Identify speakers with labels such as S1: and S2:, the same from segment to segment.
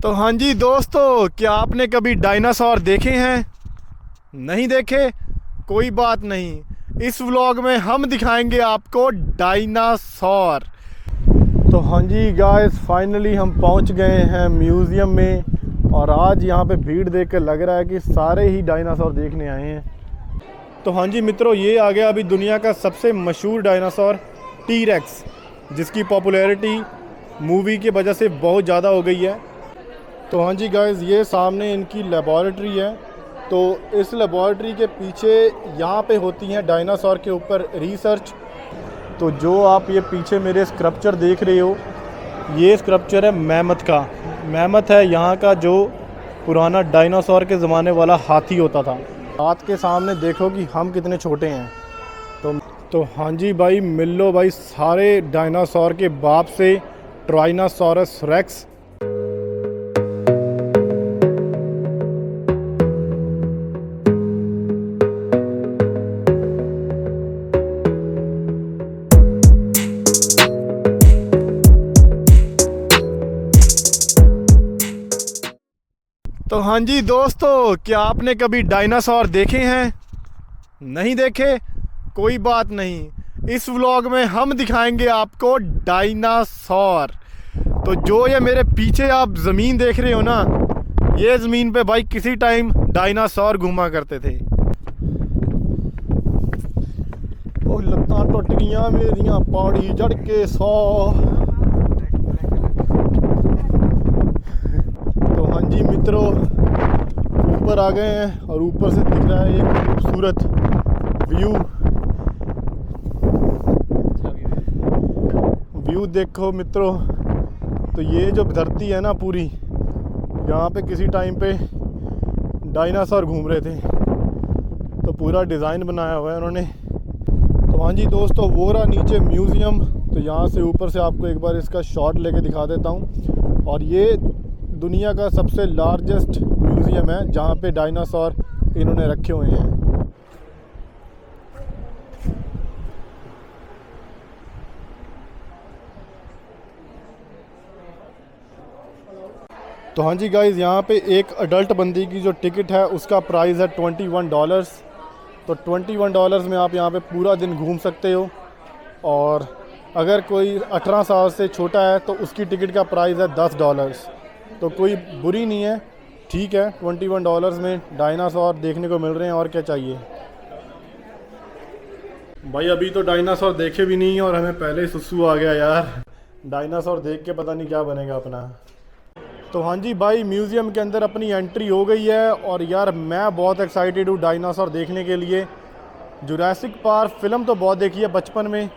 S1: तो हाँ जी दोस्तों, क्या आपने कभी डायनासोर देखे हैं? नहीं देखे? कोई बात नहीं, इस व्लॉग में हम दिखाएंगे आपको डायनासोर। तो हाँ जी गाइस, फाइनली हम पहुंच गए हैं म्यूज़ियम में। और आज यहाँ पे भीड़ देख कर लग रहा है कि सारे ही डायनासोर देखने आए हैं। तो हाँ जी मित्रों, ये आ गया अभी दुनिया का सबसे मशहूर डायनासोर टी-रेक्स, जिसकी पॉपुलैरिटी मूवी की वजह से बहुत ज़्यादा हो गई है। तो हाँ जी गाइस, ये सामने इनकी लेबॉरेटरी है। तो इस लेबॉरेटरी के पीछे यहाँ पे होती हैं डायनासोर के ऊपर रिसर्च। तो जो आप ये पीछे मेरे स्क्रप्चर देख रहे हो, ये स्क्रप्चर है मैमथ का। मैमथ है यहाँ का जो पुराना डायनासोर के ज़माने वाला हाथी होता था। हाथ के सामने देखो कि हम कितने छोटे हैं। तो हाँ जी भाई, मिल लो भाई सारे डायनासोर के बाप से, ट्राइनासोरस रेक्स। तो हाँ जी दोस्तों, क्या आपने कभी डायनासोर देखे हैं? नहीं देखे? कोई बात नहीं, इस व्लॉग में हम दिखाएंगे आपको डायनासोर। तो जो ये मेरे पीछे आप ज़मीन देख रहे हो ना, ये ज़मीन पे भाई किसी टाइम डायनासोर घूमा करते थे। ओ लत्तां टुट गईयां मेरियां पौड़ी चढ़ के सौ। तो हाँ जी मित्रों, ऊपर आ गए हैं और ऊपर से दिख रहा है एक खूबसूरत व्यू देखो मित्रों। तो ये जो धरती है ना पूरी, यहाँ पे किसी टाइम पे डायनासोर घूम रहे थे। तो पूरा डिज़ाइन बनाया हुआ है उन्होंने। तो हाँ जी दोस्तों, वो रहा नीचे म्यूज़ियम। तो यहाँ से ऊपर से आपको एक बार इसका शॉट लेके दिखा देता हूँ। और ये दुनिया का सबसे लार्जेस्ट म्यूज़ियम है जहाँ पे डायनासोर इन्होंने रखे हुए हैं। तो हाँ जी गाइज़, यहाँ पे एक अडल्ट बंदी की जो टिकट है उसका प्राइस है $21। तो $21 में आप यहाँ पे पूरा दिन घूम सकते हो। और अगर कोई 18 साल से छोटा है तो उसकी टिकट का प्राइस है $10। तो कोई बुरी नहीं है, ठीक है। $21 में डायनासोर देखने को मिल रहे हैं, और क्या चाहिए भाई। अभी तो डायनासोर देखे भी नहीं और हमें पहले ही सुसु आ गया यार। डायनासोर देख के पता नहीं क्या बनेगा अपना। तो हाँ जी भाई, म्यूज़ियम के अंदर अपनी एंट्री हो गई है। और यार मैं बहुत एक्साइटेड हूँ डायनासोर देखने के लिए। जुरासिक पार्क फ़िल्म तो बहुत देखी है बचपन में,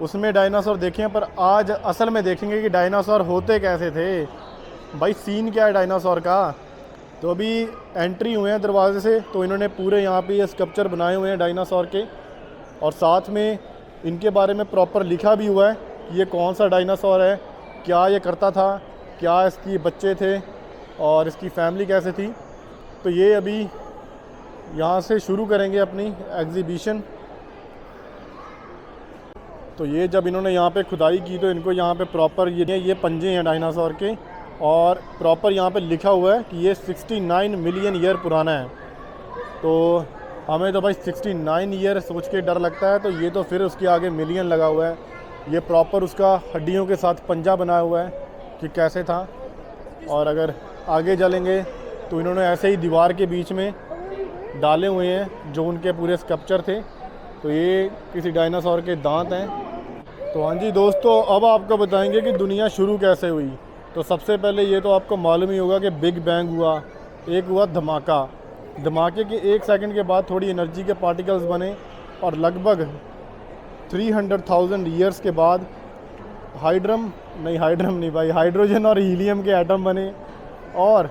S1: उसमें डायनासोर देखे हैं, पर आज असल में देखेंगे कि डायनासोर होते कैसे थे भाई, सीन क्या है डायनासोर का। तो अभी एंट्री हुए हैं दरवाजे से। तो इन्होंने पूरे यहाँ पे ये स्कल्पचर बनाए हुए हैं डायनासोर के, और साथ में इनके बारे में प्रॉपर लिखा भी हुआ है कि ये कौन सा डायनासोर है, क्या ये करता था, क्या इसकी बच्चे थे और इसकी फैमिली कैसे थी। तो ये अभी यहाँ से शुरू करेंगे अपनी एग्ज़िबिशन। तो ये जब इन्होंने यहाँ पे खुदाई की तो इनको यहाँ पे प्रॉपर ये पंजे हैं डायनासोर के, और प्रॉपर यहाँ पे लिखा हुआ है कि ये 69 मिलियन ईयर पुराना है। तो हमें तो भाई 69 ईयर सोच के डर लगता है, तो ये तो फिर उसके आगे मिलियन लगा हुआ है। ये प्रॉपर उसका हड्डियों के साथ पंजा बनाया हुआ है कि कैसे था। और अगर आगे चलेंगे तो इन्होंने ऐसे ही दीवार के बीच में डाले हुए हैं जो उनके पूरे स्कल्पचर थे। तो ये किसी डायनासोर के दांत हैं। तो हाँ जी दोस्तों, अब आपको बताएंगे कि दुनिया शुरू कैसे हुई। तो सबसे पहले ये तो आपको मालूम ही होगा कि बिग बैंग हुआ, एक हुआ धमाका। धमाके के 1 सेकंड के बाद थोड़ी एनर्जी के पार्टिकल्स बने, और लगभग 300,000 ईयर्स के बाद हाइड्रोजन और हीलियम के एटम बने। और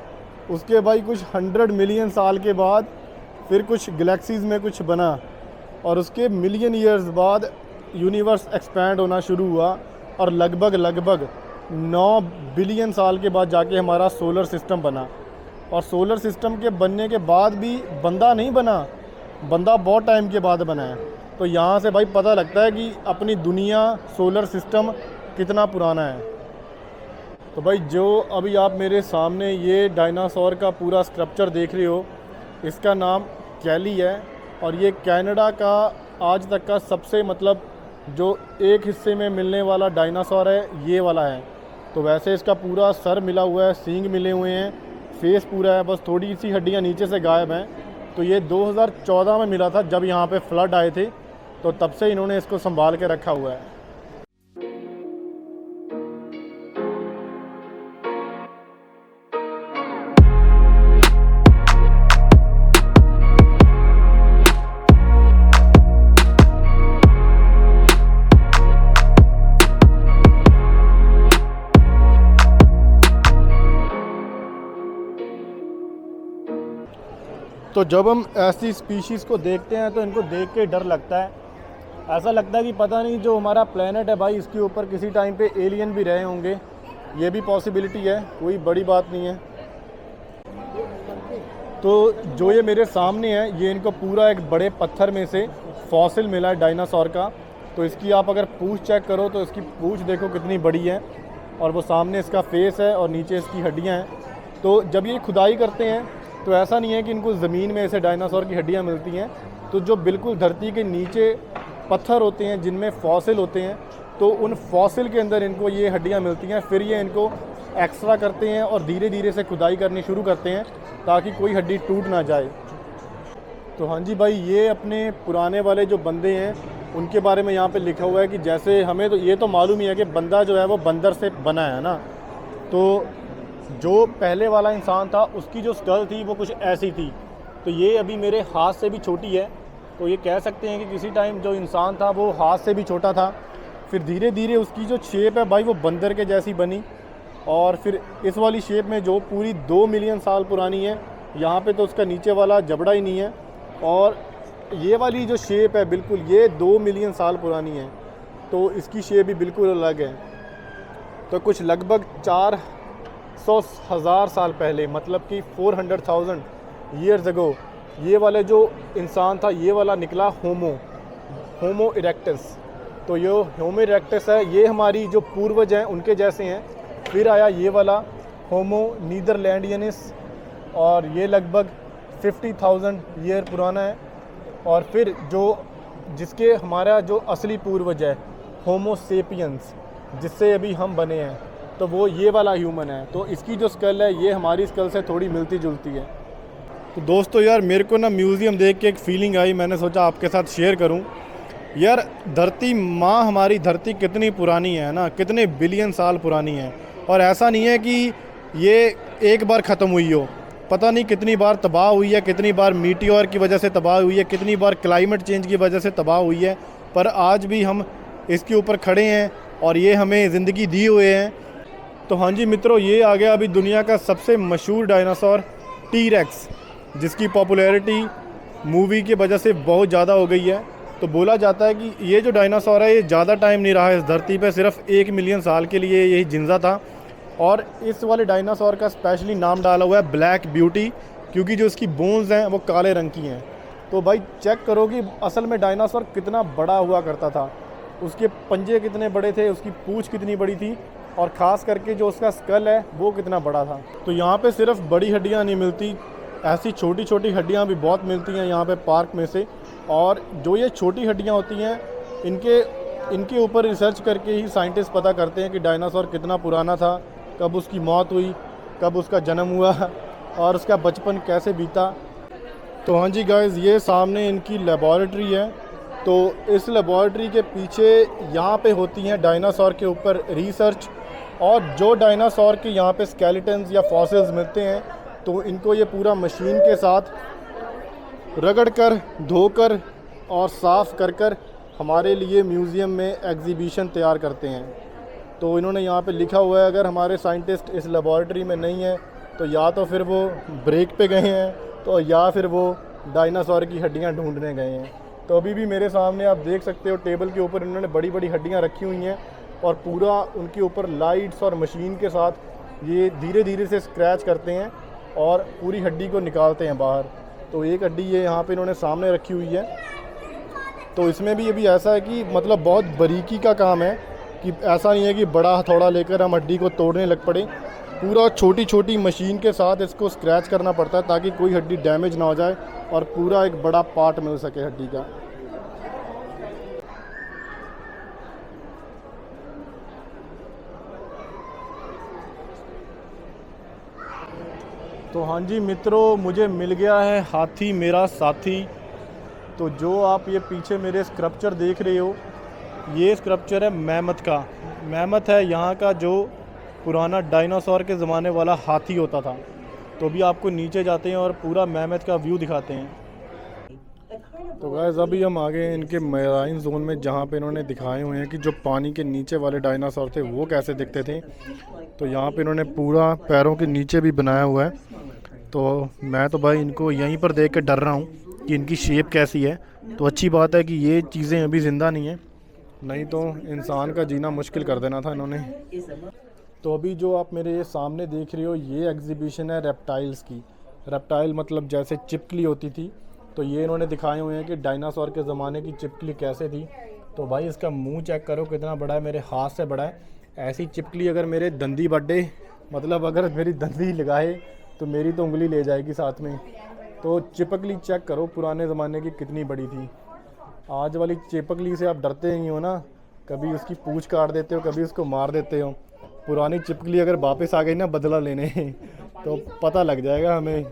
S1: उसके भाई कुछ 100 मिलियन साल के बाद फिर कुछ गैलेक्सीज़ में कुछ बना, और उसके मिलियन ईयर्स बाद यूनिवर्स एक्सपैंड होना शुरू हुआ। और लगभग 9 बिलियन साल के बाद जाके हमारा सोलर सिस्टम बना। और सोलर सिस्टम के बनने के बाद भी बंदा नहीं बना, बंदा बहुत टाइम के बाद बना है। तो यहाँ से भाई पता लगता है कि अपनी दुनिया, सोलर सिस्टम कितना पुराना है। तो भाई जो अभी आप मेरे सामने ये डायनासोर का पूरा स्ट्रक्चर देख रहे हो, इसका नाम कैली है और ये कनाडा का आज तक का सबसे मतलब जो एक हिस्से में मिलने वाला डायनासोर है ये वाला है। तो वैसे इसका पूरा सर मिला हुआ है, सींग मिले हुए हैं, फेस पूरा है, बस थोड़ी सी हड्डियाँ नीचे से गायब हैं। तो ये 2014 में मिला था जब यहाँ पे फ्लड आए थे, तो तब से इन्होंने इसको संभाल के रखा हुआ है। तो जब हम ऐसी स्पीशीज़ को देखते हैं तो इनको देख के डर लगता है। ऐसा लगता है कि पता नहीं जो हमारा प्लेनेट है भाई, इसके ऊपर किसी टाइम पे एलियन भी रहे होंगे। ये भी पॉसिबिलिटी है, कोई बड़ी बात नहीं है। तो जो ये मेरे सामने है, ये इनको पूरा एक बड़े पत्थर में से फॉसिल मिला है डायनासोर का। तो इसकी आप अगर पूँछ चेक करो तो इसकी पूँछ देखो कितनी बड़ी है, और वो सामने इसका फेस है और नीचे इसकी हड्डियाँ हैं। तो जब ये खुदाई करते हैं तो ऐसा नहीं है कि इनको ज़मीन में ऐसे डायनासोर की हड्डियाँ मिलती हैं। तो जो बिल्कुल धरती के नीचे पत्थर होते हैं जिनमें फॉसिल होते हैं, तो उन फॉसिल के अंदर इनको ये हड्डियाँ मिलती हैं। फिर ये इनको एक्स्ट्रा करते हैं और धीरे धीरे से खुदाई करनी शुरू करते हैं ताकि कोई हड्डी टूट ना जाए। तो हाँ जी भाई, ये अपने पुराने वाले जो बंदे हैं उनके बारे में यहाँ पे लिखा हुआ है कि जैसे हमें तो ये तो मालूम ही है कि बंदा जो है वो बंदर से बना है ना। तो जो पहले वाला इंसान था उसकी जो स्कल थी वो कुछ ऐसी थी। तो ये अभी मेरे हाथ से भी छोटी है। तो ये कह सकते हैं कि किसी टाइम जो इंसान था वो हाथ से भी छोटा था। फिर धीरे धीरे उसकी जो शेप है भाई वो बंदर के जैसी बनी, और फिर इस वाली शेप में जो पूरी 2 मिलियन साल पुरानी है। यहाँ पे तो उसका नीचे वाला जबड़ा ही नहीं है, और ये वाली जो शेप है बिल्कुल ये 2 मिलियन साल पुरानी है। तो इसकी शेप भी बिल्कुल अलग है। तो कुछ लगभग 400,000 साल पहले, मतलब कि 400,000 ईयर्स अगो, ये वाले जो इंसान था ये वाला निकला होमो इरेक्टस। तो ये होमो इरेक्टस है, ये हमारी जो पूर्वज हैं उनके जैसे हैं। फिर आया ये वाला होमो नीदरलैंडियनिस, और ये लगभग 50,000 ईयर पुराना है। और फिर जो जिसके हमारा जो असली पूर्वज है होमो सेपियंस, जिससे अभी हम बने हैं, तो वो ये वाला ह्यूमन है। तो इसकी जो स्कल है ये हमारी स्कल से थोड़ी मिलती जुलती है। तो दोस्तों यार, मेरे को ना म्यूज़ियम देख के एक फ़ीलिंग आई, मैंने सोचा आपके साथ शेयर करूं। यार धरती माँ, हमारी धरती कितनी पुरानी है ना, कितने बिलियन साल पुरानी है। और ऐसा नहीं है कि ये एक बार ख़त्म हुई हो, पता नहीं कितनी बार तबाह हुई है, कितनी बार मीटियोर की वजह से तबाह हुई है, कितनी बार क्लाइमेट चेंज की वजह से तबाह हुई है। पर आज भी हम इसके ऊपर खड़े हैं और ये हमें ज़िंदगी दी हुए हैं। तो हाँ जी मित्रों, ये आ गया अभी दुनिया का सबसे मशहूर डायनासोर टी-रेक्स, जिसकी पॉपुलैरिटी मूवी की वजह से बहुत ज़्यादा हो गई है। तो बोला जाता है कि ये जो डायनासोर है ये ज़्यादा टाइम नहीं रहा इस धरती पे, सिर्फ 1 मिलियन साल के लिए यही जिंदा था। और इस वाले डायनासोर का स्पेशली नाम डाला हुआ है ब्लैक ब्यूटी, क्योंकि जो इसकी बोन्स हैं वो काले रंग की हैं। तो भाई चेक करो कि असल में डायनासोर कितना बड़ा हुआ करता था, उसके पंजे कितने बड़े थे, उसकी पूँछ कितनी बड़ी थी, और ख़ास करके जो उसका स्कल है वो कितना बड़ा था। तो यहाँ पे सिर्फ बड़ी हड्डियाँ नहीं मिलती, ऐसी छोटी छोटी हड्डियाँ भी बहुत मिलती हैं यहाँ पे पार्क में से। और जो ये छोटी हड्डियाँ होती हैं इनके ऊपर रिसर्च करके ही साइंटिस्ट पता करते हैं कि डायनासोर कितना पुराना था, कब उसकी मौत हुई, कब उसका जन्म हुआ और उसका बचपन कैसे बीता। तो हाँ जी गाइस, ये सामने इनकी लेबॉरेटरी है। तो इस लेबॉरेटरी के पीछे यहाँ पे होती हैं डायनासोर के ऊपर रिसर्च, और जो डायनासोर के यहाँ पे स्केलेटन्स या फॉसिल्स मिलते हैं तो इनको ये पूरा मशीन के साथ रगड़ कर, धोकर और साफ़ कर हमारे लिए म्यूज़ियम में एग्जीबिशन तैयार करते हैं। तो इन्होंने यहाँ पे लिखा हुआ है, अगर हमारे साइंटिस्ट इस लेबॉरेटरी में नहीं है तो या तो फिर वो ब्रेक पे गए हैं, तो या फिर वो डायनासोर की हड्डियाँ ढूंढने गए हैं। तो अभी भी मेरे सामने आप देख सकते हो टेबल के ऊपर इन्होंने बड़ी बड़ी हड्डियाँ रखी हुई हैं, और पूरा उनके ऊपर लाइट्स और मशीन के साथ ये धीरे धीरे से स्क्रैच करते हैं और पूरी हड्डी को निकालते हैं बाहर। तो एक हड्डी ये यहाँ पे इन्होंने सामने रखी हुई है। तो इसमें भी अभी ऐसा है कि मतलब बहुत बारीकी का काम है, कि ऐसा नहीं है कि बड़ा हथौड़ा लेकर हम हड्डी को तोड़ने लग पड़े। पूरा छोटी छोटी मशीन के साथ इसको स्क्रैच करना पड़ता है ताकि कोई हड्डी डैमेज ना हो जाए और पूरा एक बड़ा पार्ट मिल सके हड्डी का। तो हाँ जी मित्रों, मुझे मिल गया है हाथी मेरा साथी। तो जो आप ये पीछे मेरे स्क्रप्चर देख रहे हो, ये स्क्रप्चर है मैमथ का। मैमथ है यहाँ का जो पुराना डायनासोर के ज़माने वाला हाथी होता था। तो अभी आपको नीचे जाते हैं और पूरा मैमथ का व्यू दिखाते हैं। तो गाइस अभी हम आ गए हैं इनके मैराइन जोन में, जहाँ पे इन्होंने दिखाए हुए हैं कि जो पानी के नीचे वाले डायनासोर थे वो कैसे दिखते थे। तो यहाँ पे इन्होंने पूरा पैरों के नीचे भी बनाया हुआ है। तो मैं तो भाई इनको यहीं पर देख के डर रहा हूँ कि इनकी शेप कैसी है। तो अच्छी बात है कि ये चीज़ें अभी ज़िंदा नहीं हैं, नहीं तो इंसान का जीना मुश्किल कर देना था इन्होंने। तो अभी जो आप मेरे ये सामने देख रहे हो, ये एग्जीबिशन है रेप्टाइल्स की। रेप्टाइल मतलब जैसे चिपकली होती थी, तो ये इन्होंने दिखाए हुए हैं कि डायनासोर के ज़माने की चिपकली कैसे थी। तो भाई इसका मुंह चेक करो कितना बड़ा है, मेरे हाथ से बड़ा है। ऐसी चिपकली अगर मेरे दंदी बड्डे, मतलब अगर मेरी दंदी लगाए तो मेरी तो उंगली ले जाएगी साथ में। तो चिपकली चेक करो पुराने ज़माने की कितनी बड़ी थी। आज वाली चिपकली से आप डरते ही हो ना, कभी उसकी पूँछ काट देते हो, कभी उसको मार देते हो। पुरानी चिपकली अगर वापस आ गई ना बदला लेने तो पता लग जाएगा हमें।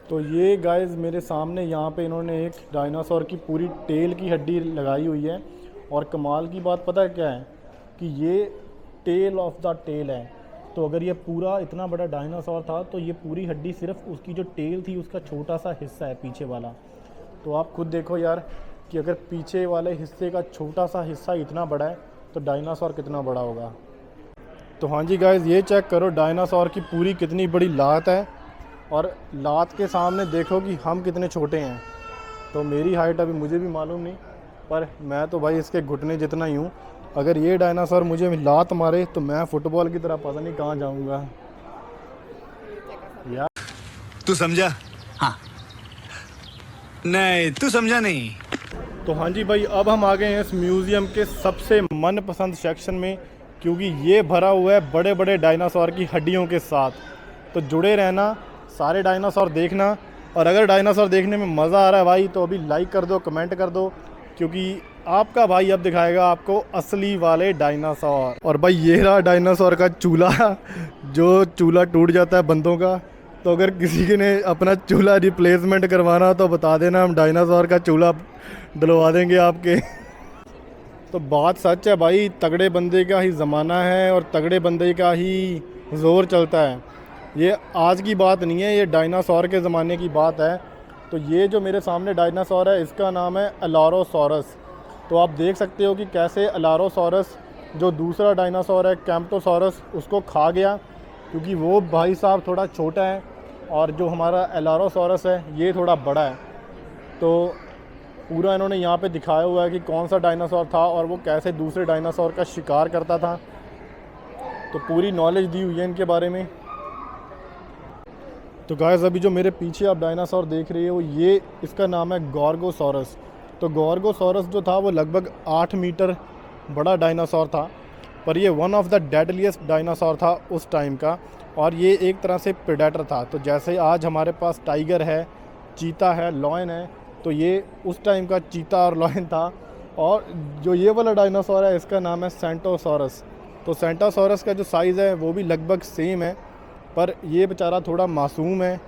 S1: तो ये गाइस मेरे सामने यहाँ पे इन्होंने एक डायनासोर की पूरी टेल की हड्डी लगाई हुई है। और कमाल की बात पता है क्या है, कि ये टेल ऑफ द टेल है। तो अगर ये पूरा इतना बड़ा डायनासोर था तो ये पूरी हड्डी सिर्फ उसकी जो टेल थी उसका छोटा सा हिस्सा है पीछे वाला। तो आप खुद देखो यार कि अगर पीछे वाले हिस्से का छोटा सा हिस्सा इतना बड़ा है तो डायनासोर कितना बड़ा होगा। तो हाँ जी गाइस, ये चेक करो डायनासोर की पूरी कितनी बड़ी लात है, और लात के सामने देखो कि हम कितने छोटे हैं। तो मेरी हाइट अभी मुझे भी मालूम नहीं, पर मैं तो भाई इसके घुटने जितना ही हूँ। अगर ये डायनासोर मुझे लात मारे तो मैं फुटबॉल की तरह पता नहीं कहाँ जाऊँगा यार।
S2: तू समझा? हाँ। नहीं तू समझा नहीं।
S1: तो हाँ जी भाई, अब हम आ गए हैं इस म्यूज़ियम के सबसे मनपसंद सेक्शन में, क्योंकि ये भरा हुआ है बड़े बड़े डायनासोर की हड्डियों के साथ। तो जुड़े रहना, सारे डायनासोर देखना। और अगर डायनासोर देखने में मज़ा आ रहा है भाई तो अभी लाइक कर दो, कमेंट कर दो, क्योंकि आपका भाई अब दिखाएगा आपको असली वाले डायनासोर। और भाई ये रहा डायनासोर का चूल्हा, जो चूल्हा टूट जाता है बंदों का। तो अगर किसी ने अपना चूल्हा रिप्लेसमेंट करवाना तो बता देना, हम डायनासोर का चूल्हा डलवा देंगे आपके। तो बात सच है भाई, तगड़े बंदे का ही ज़माना है और तगड़े बंदे का ही ज़ोर चलता है। ये आज की बात नहीं है, ये डायनासोर के ज़माने की बात है। तो ये जो मेरे सामने डायनासोर है इसका नाम है अलारोसोरस। तो आप देख सकते हो कि कैसे अलारोसोरस जो दूसरा डायनासोर है कैम्प्टोसोरस उसको खा गया, क्योंकि वो भाई साहब थोड़ा छोटा है और जो हमारा अलारोसोरस है ये थोड़ा बड़ा है। तो पूरा इन्होंने यहाँ पे दिखाया हुआ है कि कौन सा डायनासोर था और वो कैसे दूसरे डायनासोर का शिकार करता था। तो पूरी नॉलेज दी हुई है इनके बारे में। तो गाइस अभी जो मेरे पीछे आप डायनासोर देख रहे हो, ये इसका नाम है गॉर्गोसोरस। तो गॉर्गोसोरस जो था वो लगभग 8 मीटर बड़ा डायनासोर था, पर ये one of the deadliest dinosaur था उस टाइम का। और ये एक तरह से प्रेडेटर था। तो जैसे आज हमारे पास टाइगर है, चीता है, लॉयन है, तो ये उस टाइम का चीता और लॉयन था। और जो ये वाला डायनासोर है इसका नाम है सेंटोसोरस। तो सेंटोसोरस का जो साइज़ है वो भी लगभग सेम है, पर ये बेचारा थोड़ा मासूम है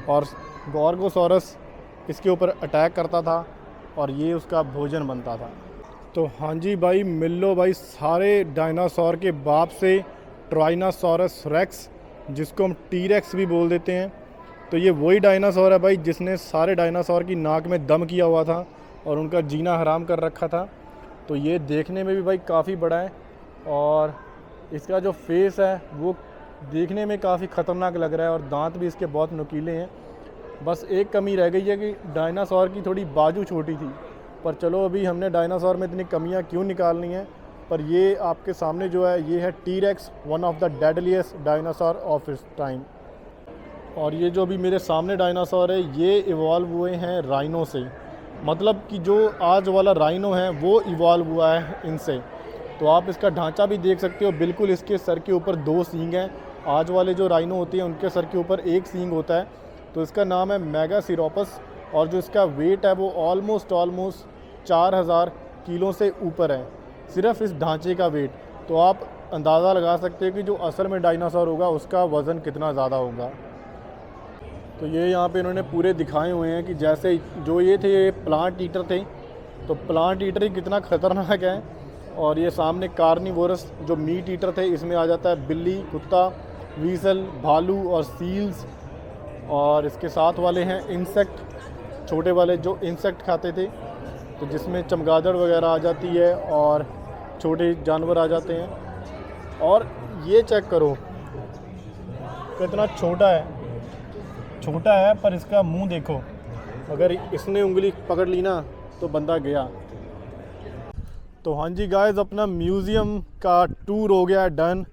S1: और गॉर्गोसोरस इसके ऊपर अटैक करता था और ये उसका भोजन बनता था। तो हाँ जी भाई, मिल लो भाई सारे डायनासोर के बाप से, ट्राइनासोरस रेक्स, जिसको हम टी-रेक्स भी बोल देते हैं। तो ये वही डायनासोर है भाई जिसने सारे डायनासोर की नाक में दम किया हुआ था और उनका जीना हराम कर रखा था। तो ये देखने में भी भाई काफ़ी बड़ा है और इसका जो फेस है वो देखने में काफ़ी ख़तरनाक लग रहा है और दांत भी इसके बहुत नुकीले हैं। बस एक कमी रह गई है कि डायनासोर की थोड़ी बाजू छोटी थी, पर चलो अभी हमने डायनासोर में इतनी कमियां क्यों निकालनी है। पर ये आपके सामने जो है ये है T-rex, one of the deadliest dinosaur of इस टाइम। और ये जो अभी मेरे सामने डायनासोर है ये इवॉल्व हुए हैं राइनो से। मतलब कि जो आज वाला राइनो है वो इवॉल्व हुआ है इनसे। तो आप इसका ढांचा भी देख सकते हो, बिल्कुल इसके सर के ऊपर 2 सींग हैं। आज वाले जो राइनो होते हैं उनके सर के ऊपर 1 सींग होता है। तो इसका नाम है मेगासिरोपस और जो इसका वेट है वो ऑलमोस्ट 4000 किलो से ऊपर है, सिर्फ इस ढांचे का वेट। तो आप अंदाज़ा लगा सकते हैं कि जो असल में डायनासोर होगा उसका वज़न कितना ज़्यादा होगा। तो ये यहाँ पे इन्होंने पूरे दिखाए हुए हैं कि जैसे जो ये थे ये प्लांट ईटर थे, तो प्लांट ईटर ही कितना ख़तरनाक है। और ये सामने कार्निवोरस जो मीट ईटर थे, इसमें आ जाता है बिल्ली, कुत्ता, वीसल, भालू और सील्स। और इसके साथ वाले हैं इंसेक्ट, छोटे वाले जो इंसेक्ट खाते थे, तो जिसमें चमगादड़ वगैरह आ जाती है और छोटे जानवर आ जाते हैं। और ये चेक करो कितना छोटा है पर इसका मुंह देखो, अगर इसने उंगली पकड़ ली ना तो बंदा गया। तो हाँ जी गाइस, अपना म्यूज़ियम का टूर हो गया डन।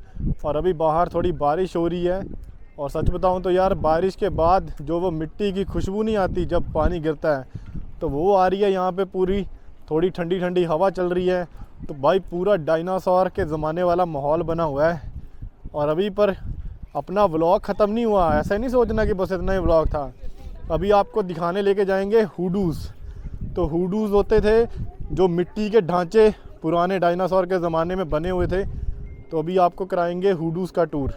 S1: और अभी बाहर थोड़ी बारिश हो रही है और सच बताऊं तो यार बारिश के बाद जो वो मिट्टी की खुशबू नहीं आती जब पानी गिरता है, तो वो आ रही है यहाँ पे। पूरी थोड़ी ठंडी ठंडी हवा चल रही है। तो भाई पूरा डायनासोर के ज़माने वाला माहौल बना हुआ है। और अभी पर अपना व्लॉग ख़त्म नहीं हुआ, ऐसा नहीं सोचना कि बस इतना ही व्लॉग था। अभी आपको दिखाने लेके जाएंगे हुडूज़। तो हुडूज़ होते थे जो मिट्टी के ढांचे पुराने डायनासोर के ज़माने में बने हुए थे। तो अभी आपको कराएंगे हुडूज़ का टूर।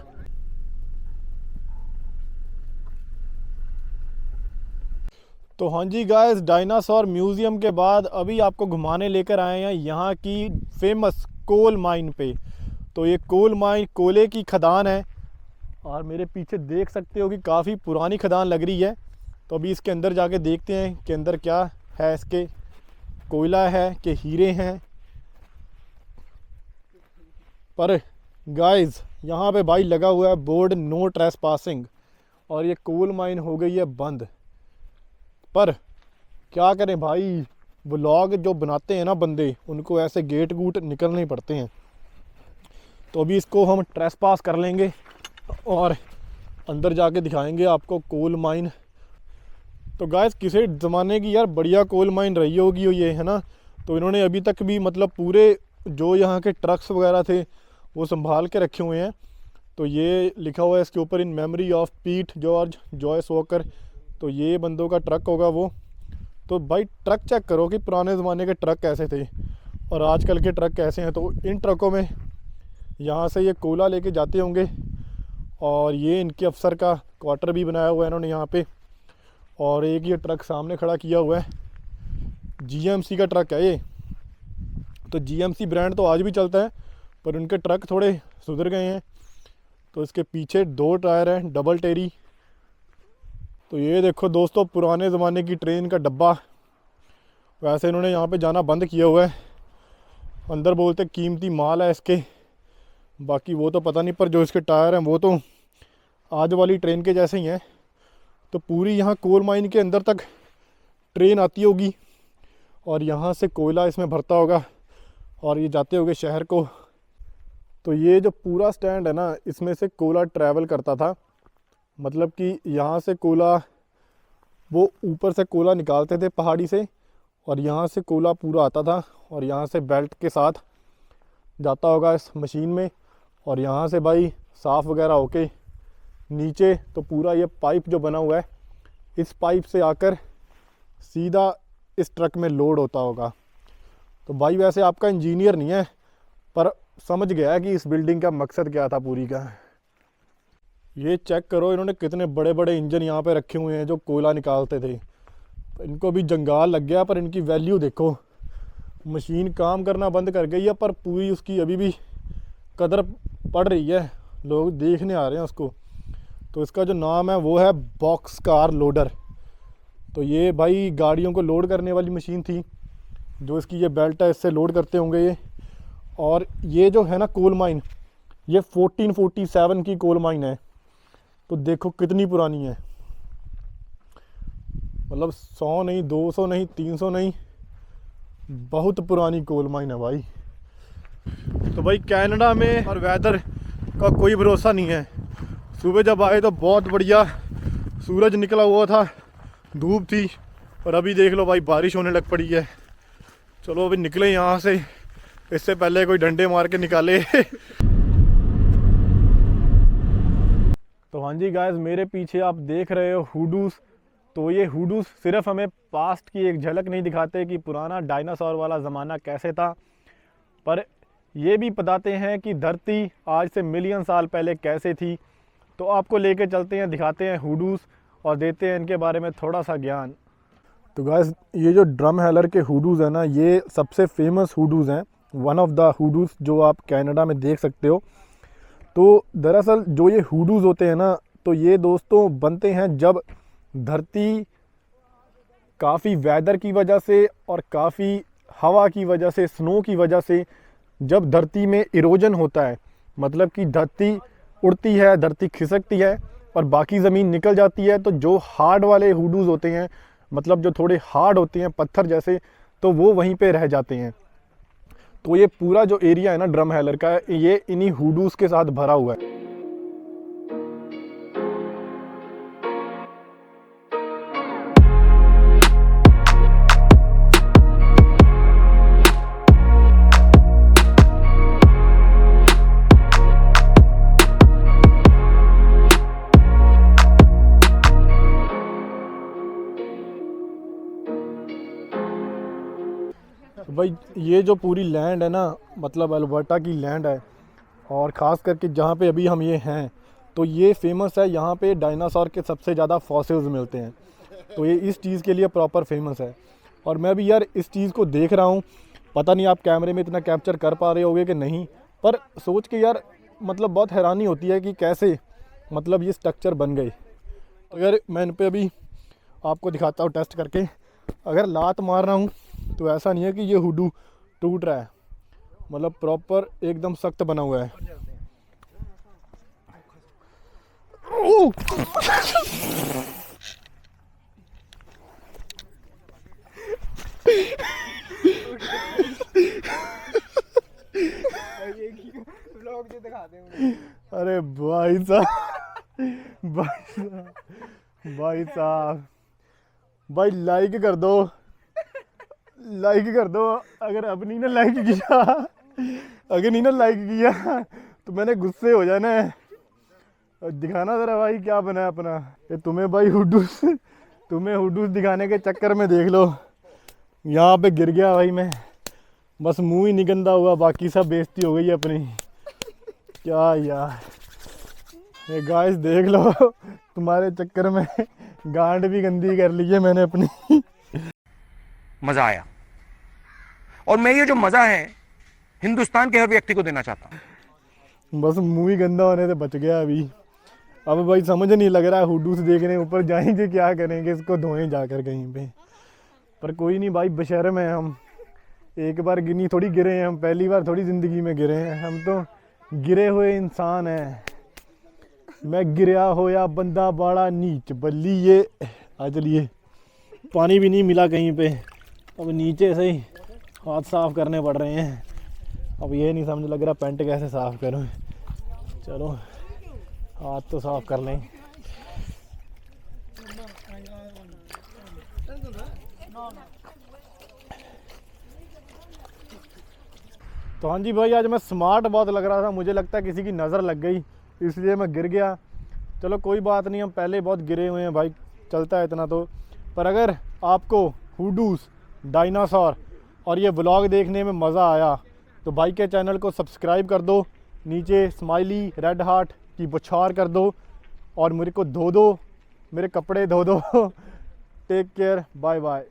S1: तो हाँ जी गाइस, डायनासोर म्यूज़ियम के बाद अभी आपको घुमाने लेकर आए हैं यहाँ की फेमस कोल माइन पे। तो ये कोल माइन कोयले की खदान है और मेरे पीछे देख सकते हो कि काफ़ी पुरानी खदान लग रही है। तो अभी इसके अंदर जाके देखते हैं कि अंदर क्या है, इसके कोयला है कि हीरे हैं। पर गाइस यहाँ पे भाई लगा हुआ है बोर्ड नो ट्रेसपासिंग और ये कोल माइन हो गई है बंद। पर क्या करें भाई, व्लॉग जो बनाते हैं ना बंदे, उनको ऐसे गेट गूट निकलने ही पड़ते हैं। तो अभी इसको हम ट्रेसपास कर लेंगे और अंदर जाके दिखाएंगे आपको कोल माइन। तो गाइस किसी ज़माने की यार बढ़िया कोल माइन रही होगी ये, है ना। तो इन्होंने अभी तक भी मतलब पूरे जो यहाँ के ट्रक्स वगैरह थे वो संभाल के रखे हुए हैं। तो ये लिखा हुआ है इसके ऊपर, इन मेमोरी ऑफ पीट जॉर्ज जॉयस वॉकर। तो ये बंदों का ट्रक होगा वो। तो भाई ट्रक चेक करो कि पुराने ज़माने के ट्रक कैसे थे और आजकल के ट्रक कैसे हैं। तो इन ट्रकों में यहाँ से ये कोयला लेके जाते होंगे और ये इनके अफसर का क्वार्टर भी बनाया हुआ है इन्होंने यहाँ पे। और एक ये ट्रक सामने खड़ा किया हुआ है, जीएमसी का ट्रक है ये। तो जीएमसी ब्रांड तो आज भी चलता है पर उनके ट्रक थोड़े सुधर गए हैं। तो इसके पीछे 2 टायर हैं डबल टेरी। तो ये देखो दोस्तों पुराने ज़माने की ट्रेन का डब्बा। वैसे इन्होंने यहाँ पे जाना बंद किया हुआ है, अंदर बोलते कीमती माल है इसके। बाकी वो तो पता नहीं, पर जो इसके टायर हैं वो तो आज वाली ट्रेन के जैसे ही हैं। तो पूरी यहाँ कोल माइन के अंदर तक ट्रेन आती होगी और यहाँ से कोयला इसमें भरता होगा और ये जाते होंगे शहर को। तो ये जो पूरा स्टैंड है ना, इसमें से कोयला ट्रैवल करता था। मतलब कि यहाँ से कोयला, वो ऊपर से कोयला निकालते थे पहाड़ी से और यहाँ से कोयला पूरा आता था और यहाँ से बेल्ट के साथ जाता होगा इस मशीन में। और यहाँ से भाई साफ़ वगैरह होके नीचे तो पूरा ये पाइप जो बना हुआ है, इस पाइप से आकर सीधा इस ट्रक में लोड होता होगा। तो भाई वैसे आपका इंजीनियर नहीं है पर समझ गया कि इस बिल्डिंग का मकसद क्या था पूरी का। ये चेक करो इन्होंने कितने बड़े बड़े इंजन यहाँ पे रखे हुए हैं जो कोयला निकालते थे। इनको भी जंगाल लग गया पर इनकी वैल्यू देखो। मशीन काम करना बंद कर गई है पर पूरी उसकी अभी भी कदर पड़ रही है, लोग देखने आ रहे हैं उसको। तो इसका जो नाम है वो है बॉक्स कार लोडर। तो ये भाई गाड़ियों को लोड करने वाली मशीन थी, जो इसकी ये बेल्ट है इससे लोड करते होंगे ये। और ये जो है ना कोल माइन, ये 1447 की कोल माइन है। तो देखो कितनी पुरानी है, मतलब 100 नहीं, 200 नहीं, 300 नहीं, बहुत पुरानी कोल माइन है भाई। तो भाई कनाडा में और वेदर का कोई भरोसा नहीं है। सुबह जब आए तो बहुत बढ़िया सूरज निकला हुआ था, धूप थी, और अभी देख लो भाई बारिश होने लग पड़ी है। चलो अभी निकले यहाँ से, इससे पहले कोई डंडे मार के निकाले। तो हाँ जी गाइस, मेरे पीछे आप देख रहे हो हुडूस। तो ये हुडूस सिर्फ हमें पास्ट की एक झलक नहीं दिखाते कि पुराना डायनासोर वाला ज़माना कैसे था, पर ये भी बताते हैं कि धरती आज से मिलियन साल पहले कैसे थी। तो आपको लेके चलते हैं, दिखाते हैं हुडूस और देते हैं इनके बारे में थोड़ा सा ज्ञान। तो गाइस, ये जो ड्रम हैलर के हुडूस हैं ना, ये सबसे फेमस हुडूस हैं, वन ऑफ द हुडूस जो आप कनाडा में देख सकते हो। तो दरअसल जो ये हुडूस होते हैं ना, तो ये दोस्तों बनते हैं जब धरती काफ़ी वेदर की वजह से और काफ़ी हवा की वजह से, स्नो की वजह से, जब धरती में इरोजन होता है, मतलब कि धरती उड़ती है, धरती खिसकती है और बाकी ज़मीन निकल जाती है, तो जो हार्ड वाले हुडूस होते हैं, मतलब जो थोड़े हार्ड होते हैं पत्थर जैसे, तो वो वहीं पे रह जाते हैं। तो ये पूरा जो एरिया है ना ड्रम हैलर का, ये इन्हीं हुडूस के साथ भरा हुआ है। भाई ये जो पूरी लैंड है ना, मतलब अल्बर्टा की लैंड है, और ख़ास करके जहाँ पे अभी हम ये हैं, तो ये फेमस है। यहाँ पे डायनासोर के सबसे ज़्यादा फॉसिल्स मिलते हैं, तो ये इस चीज़ के लिए प्रॉपर फेमस है। और मैं भी यार इस चीज़ को देख रहा हूँ, पता नहीं आप कैमरे में इतना कैप्चर कर पा रहे होगे कि नहीं, पर सोच के यार मतलब बहुत हैरानी होती है कि कैसे मतलब ये स्ट्रक्चर बन गए। अगर मैं इन पर अभी आपको दिखाता हूँ टेस्ट करके, अगर लात मार रहा हूँ तो ऐसा नहीं है कि ये हुडू टूट रहा है, मतलब प्रॉपर एकदम सख्त बना हुआ है। अरे भाई साहब, भाई साहब, भाई लाइक कर दो, लाइक कर दो। अगर अब नहीं ना लाइक किया, अगर नहीं ना लाइक किया तो मैंने गुस्से हो जाना है। और दिखाना ज़रा भाई क्या बना है अपना। ये तुम्हें भाई हुडूस, तुम्हें हुडूस दिखाने के चक्कर में देख लो यहाँ पे गिर गया भाई मैं, बस मुंह ही नहीं गंदा हुआ, बाकी सब बेइज्जती हो गई अपनी। क्या यार, ये गाइस देख लो, तुम्हारे चक्कर में गांड भी गंदी कर ली है मैंने अपनी।
S3: मजा आया, और मैं ये जो मजा है हिंदुस्तान के हर व्यक्ति को देना चाहता हूं।
S1: बस मुंह ही गंदा होने से बच गया अभी। अब भाई समझ नहीं लग रहा है, हुडूस देखने ऊपर जाएंगे क्या करेंगे, इसको धोएं जाकर कहीं पे। पर कोई नहीं भाई, बेशर्म है हम, एक बार गिनी थोड़ी गिरे हैं हम, पहली बार थोड़ी ज़िंदगी में गिरे हैं हम, तो गिरे हुए इंसान हैं। मैं गिरा होया बंदा बड़ा नीच बल्ली। ये आ चलिए, पानी भी नहीं मिला कहीं पे, अब नीचे से ही हाथ साफ़ करने पड़ रहे हैं। अब ये नहीं समझ लग रहा पैंट कैसे साफ़ करूँ। चलो हाथ तो साफ़ कर लें। तो हाँ जी भाई, आज मैं स्मार्ट बहुत लग रहा था, मुझे लगता है किसी की नज़र लग गई इसलिए मैं गिर गया। चलो कोई बात नहीं, हम पहले बहुत गिरे हुए हैं भाई, चलता है इतना तो। पर अगर आपको हुडूस, डायनासोर और ये व्लॉग देखने में मज़ा आया तो भाई के चैनल को सब्सक्राइब कर दो, नीचे स्माइली रेड हार्ट की बौछार कर दो, और मेरे को धो दो, मेरे कपड़े धो दो। Take care, bye bye.